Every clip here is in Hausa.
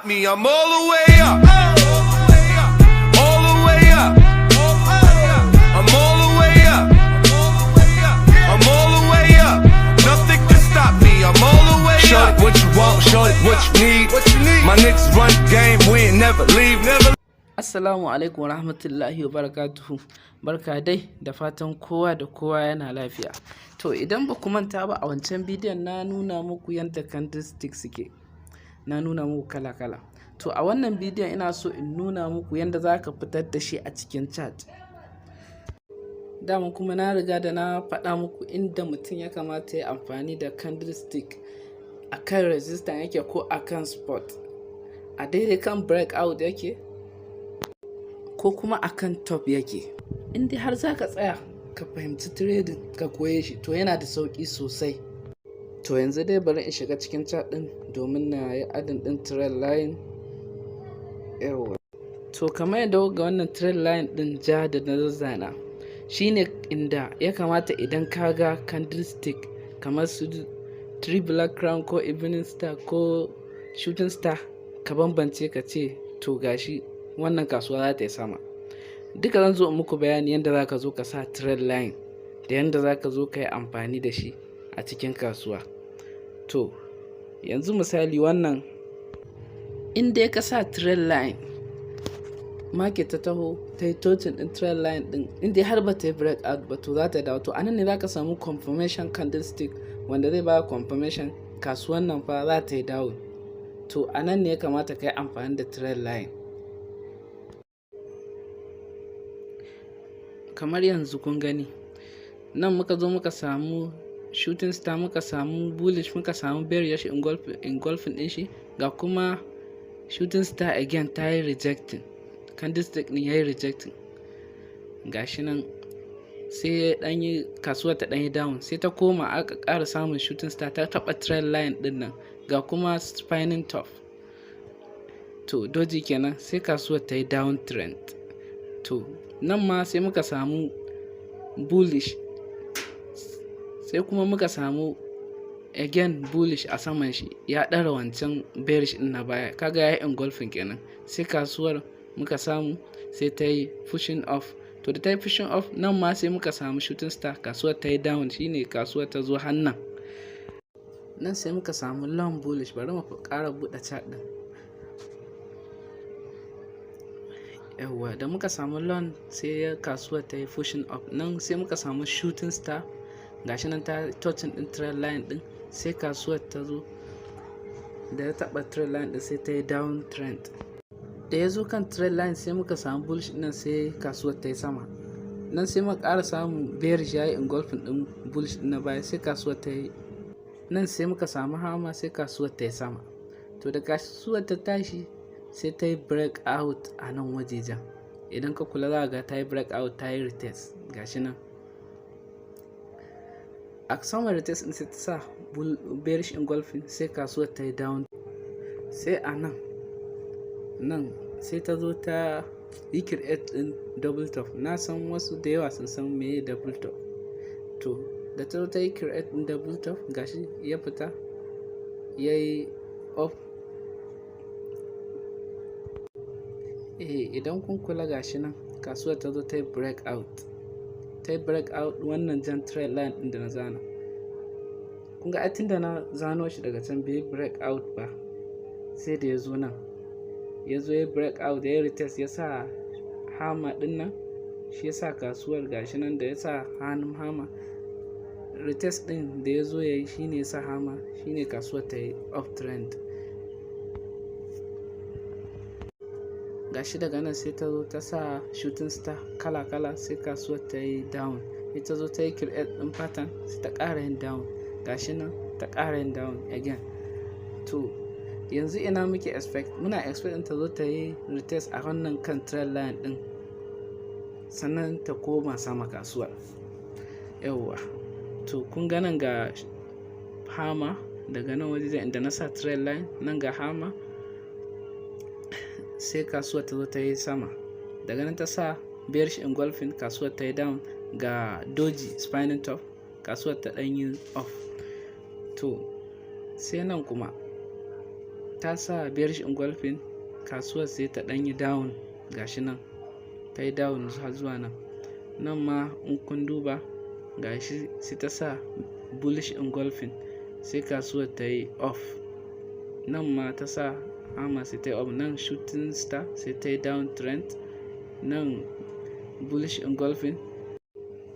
me. I'm all the way up. All the way up. I'm all the way up. I'm all the way up. Nothing can stop me. I'm all the way up. Show it what you want, show it what you need. My niggas run the game, we ain't never leave, never. Assalamu alaikum wa rahmatullahi wa barakatuhu. Barka dai da fatan kowa da kowa yana lafiya. To idan ba ku manta ba, a wancan bidiyon na nuna muku yadda candlestick suke, na nuna muku kala-kala. To a wannan bidiyon ina so in nuna muku yadda za ka fitar da shi a cikin chart. Dama kuma na riga da na faɗa muku inda mutum ya kamata ya amfani da candlestick, akan resistance yake ko akan spot, a daidai kan breakout yake ko kuma akan top yake. In dai har za ka tsaya ka fahimci trading ka koye shi, to yana da sauƙi sosai. To yanzu dai bari in shiga cikin chart ɗin domin na yi adin ɗin trend line. Yawa, to kamar yadda ga wannan trend line ɗin ja da na zazzana, shine inda ya kamata idan ka ga candlestick kamar su 3 black crown ko evening star ko shooting star, ka bambance ka ce to gashi wannan kasuwa za ta yi sama. Duka zan zo muku bayani yadda za ka zo ka sa trend line da yadda za ka zo ka yi amfani da shi a cikin kasuwa. To yanzu misali wannan, in dai ka sa trend line, market ta taho ta yi touching din trend line din, in dai har ba ta yi break out ba, to za ta dawo. To anan ne za ka samu confirmation candlestick wanda zai ba confirmation kasuwan nan fa za ta yi dawo. To anan ne ya kamata ka yi amfani da trend line. Kamar yanzu kun gani nan muka zo muka samu shooting star, muka samu bullish, muka samu bearish engulfing din shi, ga kuma shooting star again ta yi rejecting, candlestick ne ya yi rejecting, gashi nan sai dan yi kasuwa ta dan yi down, sai ta koma aka ƙara samun shooting star ta taba trend line din nan, ga kuma spinning top. To doji kenan, sai kasuwa ta yi down trend. To nan ma sai muka samu bullish, sai kuma muka samu again bullish a saman shi, ya ɗara wancan bearish din na baya, kaga ya yi engulfing kenan. Sai kasuwar muka samu sai ta yi pushing off. To da ta yi pushing off, nan ma sai muka samu shooting star, kasuwar ta yi down, shine kasuwar ta zo hannan. Nan sai muka samu long bullish. Bari mu ƙara buɗe chart din. Yawwa, da muka samu long sai kasuwar ta yi pushing up. Nan sai muka samu shooting star, gashi nan ta touching din trend line din, sai kasuwar ta zo da ya taba trend line din sai ta yi down trend. Da ya zo kan trend line sai muka samu bullish nan, sai kasuwar ta yi sama. Nan sai muka ƙara samu bearish ya yi engulfing din bullish din na baya, sai kasuwar ta yi. Nan sai muka samu hammer, sai kasuwar ta yi sama. To da kasuwar ta tashi sai ta yi break out a nan wajejen. Idan ka kula za ga ta yi break out, ta yi retest, gashi nan a saman retest din sai ta sa bearish engulfing, sai kasuwar ta yi down. Sai a nan sai ta zo ta yi create din double top. Na san wasu da yawa sun san meye double top. To da ta zo ta yi create din double top, gashi ya fita ya yi up. Idan kun kula gashi nan kasuwar ta zo ta yi break out, ta yi break out wannan jan trend line din da na zana. Kun ga tunda na zano shi daga can bai break out ba, sai da ya zo nan ya zo ya break out, ya yi retest, ya sa hammer din nan, shi ya sa kasuwar gashi nan da ya sa hannun hammer, retest din da ya zo ya yi shine ya sa hammer, shine kasuwar ta yi uptrend. Gashi daga nan sai ta zo ta sa shooting star kala-kala, sai kasuwar ta yi down. Sai ta zo ta yi create din pattern, sai ta ƙara yin down, gashi nan ta ƙara yin down again. To yanzu ina muke expect, muna expect ta zo ta yi retest a wannan kan trend line din, sannan ta koma sama kasuwar. Yawwa, to kun ga nan ga hammer daga nan wajen inda na sa trend line, nan ga hammer, sai kasuwar ta zo ta yi sama. Daga nan ta sa bearish engulfing, kasuwar ta yi down, ga doji spinning top, kasuwar ta ɗan yi off. To sai nan kuma ta sa bearish engulfing, kasuwar sai ta ɗanyi down, gashi nan ta yi down har zuwa nan. Nan ma in kun duba gashi sai ta sa bullish engulfing, sai kasuwar ta yi off. Nan ma ta sa hammer sai ta yi off. Nan shooting star sai ta yi down trend. Nan bullish engulfing,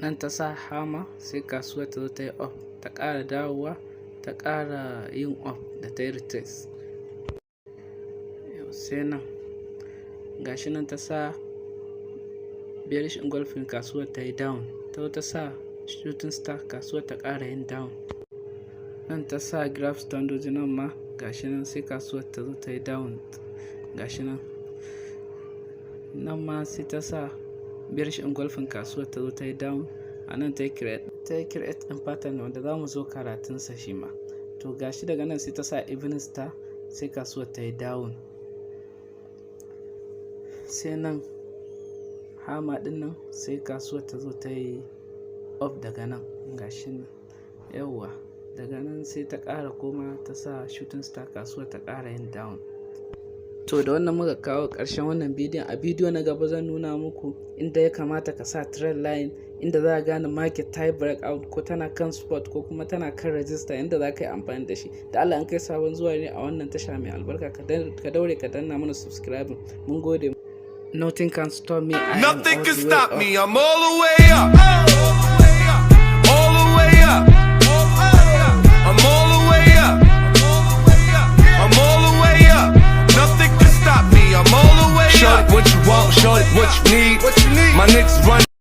nan ta sa hammer sai kasuwar ta zo ta yi off, ta ƙara dawowa, ta ƙara yin off da ta yi retrace. Sai nan gashi nan ta sa bearish engulfing, kasuwar ta yi down, ta sa shooting star, kasuwar ta ƙara yin down. Nan ta sa graph standard, nan ma gashi nan sai kasuwar ta zo ta yi down, gashi nan. Nan ma sai ta sa bearish engulfing, kasuwar ta zo ta yi down. A nan ta yi create ɗin pattern wanda za mu zo karatunsa shi ma. To gashi daga nan sai ta sa evening star, sai kasuwar ta yi down. Sai nan hama ɗin nan sai kasuwar ta zo ta yi off daga nan, gashi nan yawwa. Daga nan sai ta ƙara koma ta sa shooting star, kasuwar ta ƙara yin down. To da wannan muka kawo ƙarshen wannan bidiyon. A bidiyo na gaba zan nuna muku inda ya kamata ka sa trend line, inda za a gane market ta yi breakout ko tana kan spot ko kuma tana kan register, inda za ka yi amfani da shi. Da Allah in kai sabon zuwa ne a wannan tasha mai albarka, ka daure ka danna mana subscribing. Mun gode. Nothing can stop me. Nothing can stop me. I'm all the way up. All the way up. I'm all the way up. I'm all the way up. Nothing can stop me. I'm all the way up. Show it what you want, show it what you need. My niggas run.